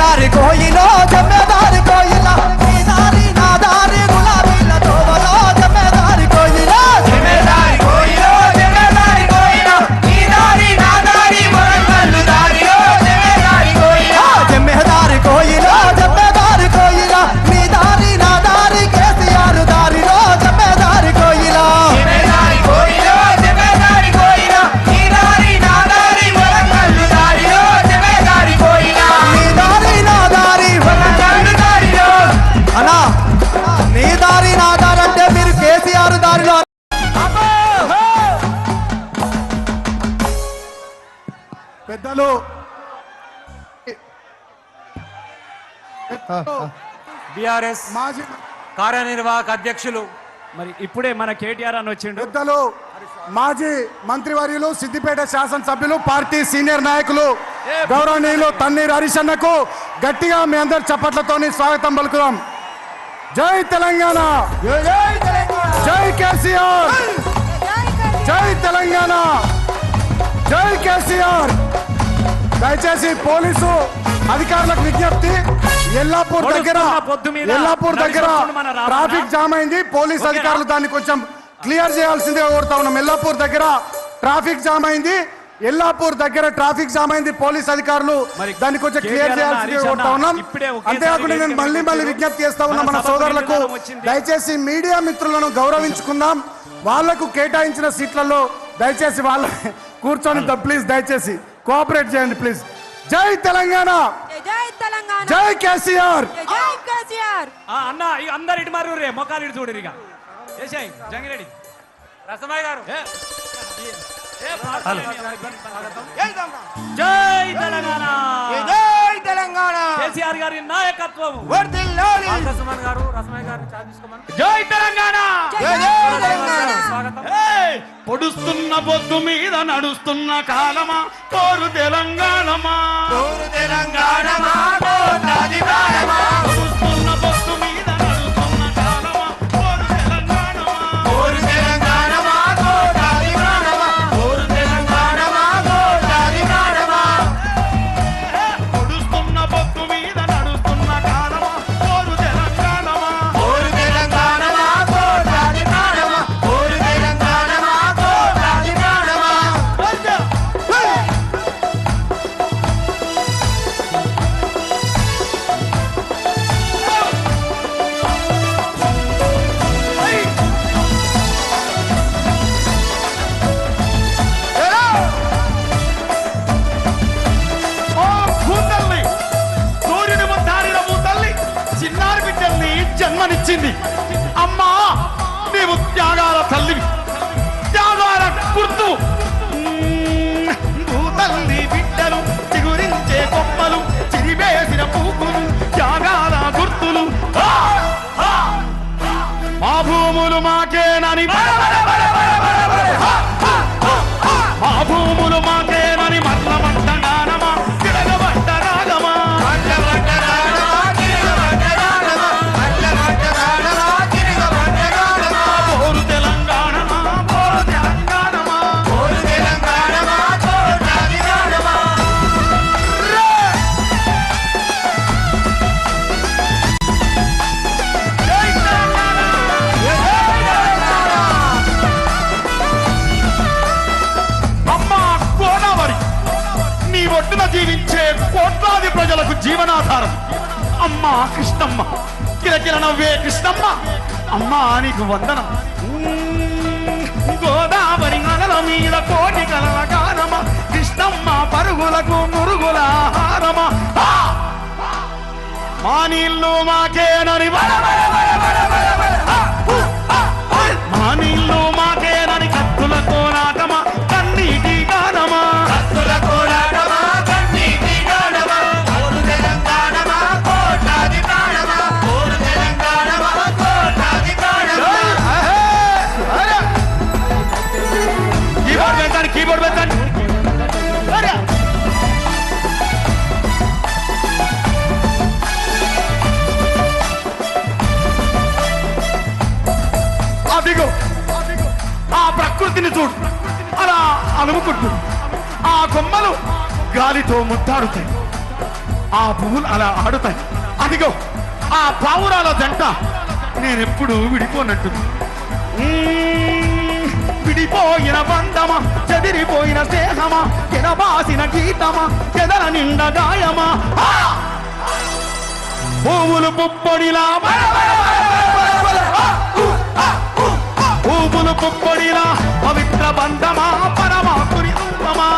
జమ్మెదారి కోయిలో జమ్మెదారి కోయిల నీ దారి నా దారి గులాబీల తోవలో జమ్మెదారి కోయిల జమ్మెదారి కోయిలో జమ్మెదారి కోయిల నీ దారి నా దారి వరంగల్లు దారిలో జమ్మెదారి కోయిల జమ్మెదారి కోయిలో జమ్మెదారి కోయిల నీ దారి నా దారి కేసీఆర్ దారిలో జమ్మెదారి కోయిల జమ్మెదారి కోయిలో జమ్మెదారి కోయిల నీ దారి నా దారి వరంగల్లు దారిలో జమ్మెదారి కోయిల నీ దారి నా దారి వరంగల్లు దారిలో అన్నా నీ దారి నా దారి అంటే మీరు కేసీఆర్ దారిలో పెద్దలు బీఆర్ఎస్ మాజీ కార్యనిర్వాహక అధ్యక్షులు మరి ఇప్పుడే మన కేటీఆర్ అని వచ్చిండు. పెద్దలు మాజీ మంత్రివర్యులు సిద్దిపేట శాసనసభ్యులు పార్టీ సీనియర్ నాయకులు గౌరవనీయులు తన్నీర్ హరీష్ అన్నకు గట్టిగా మీ అందరి చప్పట్లతోని స్వాగతం పలుకుదాం. జై తెలంగాణ, జై కేసీఆర్, జై తెలంగాణ, జై కేసీఆర్. దయచేసి పోలీసు అధికారులకు విజ్ఞప్తి, ఎల్లాపూర్ దగ్గర ట్రాఫిక్ జామ్ అయింది. పోలీస్ అధికారులు దాన్ని కొంచెం క్లియర్ చేయాల్సిందిగా కోరుతా ఉన్నాం. ఎల్లాపూర్ దగ్గర ట్రాఫిక్ జామ్ అయింది, ఎల్లాపూర్ దగ్గర ట్రాఫిక్ జామ్ అయింది. పోలీస్ అధికారులు దాన్ని కొంచెం క్లియర్ చేయాల్సిందిగా కోరుతా ఉన్నాం. అంతేకాకుండా నేను మళ్ళీ విజ్ఞప్తి చేస్తా ఉన్నా మన సోదరులకు, దయచేసి మీడియా మిత్రులను గౌరవించుకుందాం. వాళ్లకు కేటాయించిన సీట్లలో దయచేసి వాళ్ళ కూర్చొని ప్లీజ్ దయచేసి కోఆపరేట్ చేయండి ప్లీజ్. జై తెలంగాణ, జై కేసీఆర్. అన్న అందరు ఇటు మారు రే మొక్కలు ఇటు చూడరు ఇక జంగిరెడ్డి రసమయ్య గారు. జై తెలంగాణ, జై తెలంగాణ, కేసీఆర్ గారి నాయకత్వం. వర్ధిల్లాలి. రసమన్ గారు రసమయ్య గారు జై తెలంగాణ. స్వాగతం. పొడుస్తున్న పొద్దు మీద నడుస్తున్న కాలమా కోరు తెలంగాణమా, కోరు తెలంగాణమా, కోట్లాది ప్రాణమా. పొడుస్తున్న పొద్దు మీద నడుస్తున్న కాలమా కోరు తెలంగాణమా, కోరు తెలంగాణమా, కోట్లాది ప్రాణమా. కోరు తెలంగాణమా, కోట్లాది ప్రాణమా. పొడుస్తున్న పొద్దు మీద నడుస్తున్న కాలమా కోరు తెలంగాణమా, కోరు తెలంగాణమా, కోట్లాది ప్రాణమా. కోరు తెలంగాణమా, కోట్లాది ప్రాణమా. ఓ భూతల్లి, సూర్యుని ముద్దారిన భూతల్లి చిన్నారి బిడ్డల్ని జన్మనిచ్చింది. అమ్మా నీవు త్యాగాల తల్లివి, త్యాగాల గుర్తు. భూతల్లి బిడ్డలు చిగురించే కొమ్మలు, చిరివేసిన పూకులు, త్యాగాల గుర్తులు. మా భూములు మాకేనని, మా భూములు మాకేనని మట్ల గానమా, తిరగబడ్డ రాగమా, అల్లవడ్డ రాణమా, తిరగబడ్డ రాణమా. అల్లవడ్డ రాణమా, తిరగబడ్డ రాణమా. కోరు తెలంగాణమా, కోరు తెలంగాణమా. కోరు తెలంగాణమా, కోట్లాది ప్రాణమా. జై తెలంగాణ. అమ్మా గోదావరి, నీ ఒడ్డున జీవించే కోట్లాది ప్రజలకు జీవనాధారం. అమ్మా కృష్ణమ్మ, కిలకిల నవ్వే కృష్ణమ్మ, అమ్మా నీకు వందనం. గోదావరి నగల మీద కోటి కలల గానమ, కృష్ణమ్మ పరుగులకు మురుగుల ఆహారమా. మా నీళ్ళు మాకేనని, మా నీళ్ళు మాకేనని కత్తుల కోలాటమా, కన్నీటి గానమా. కత్తుల కోలాటమా, కన్నీటి గానమా. కోరు తెలంగాణమా, కోట్లాది ప్రాణమా. కోరు తెలంగాణమా, కోట్లాది ప్రాణమా. కీబోర్డ్ పెట్టండి, కీబోర్డ్ పెట్టండి. అదిగో ఆ ప్రకృతిని చూడు, అలా అలుముకుంటుంది. ఆ కొమ్మలు గాలితో ముద్దాడుతాయి, ఆ పువ్వులు అలా ఆడుతాయి. అదిగో ఆ పావురాల జంట నేనెప్పుడు విడిపోనట్టుంది. విడిపోయిన బంధమా, చెదిరిపోయిన స్నేహమా, ఎనబాసిన గీతమా, ఎదల నిండా గాయమా, పువ్వులు పుప్పొడిలా పువ్వులు పుప్పొడిలా పవిత్ర బంధమా, పరమాత్ముని రూపమా.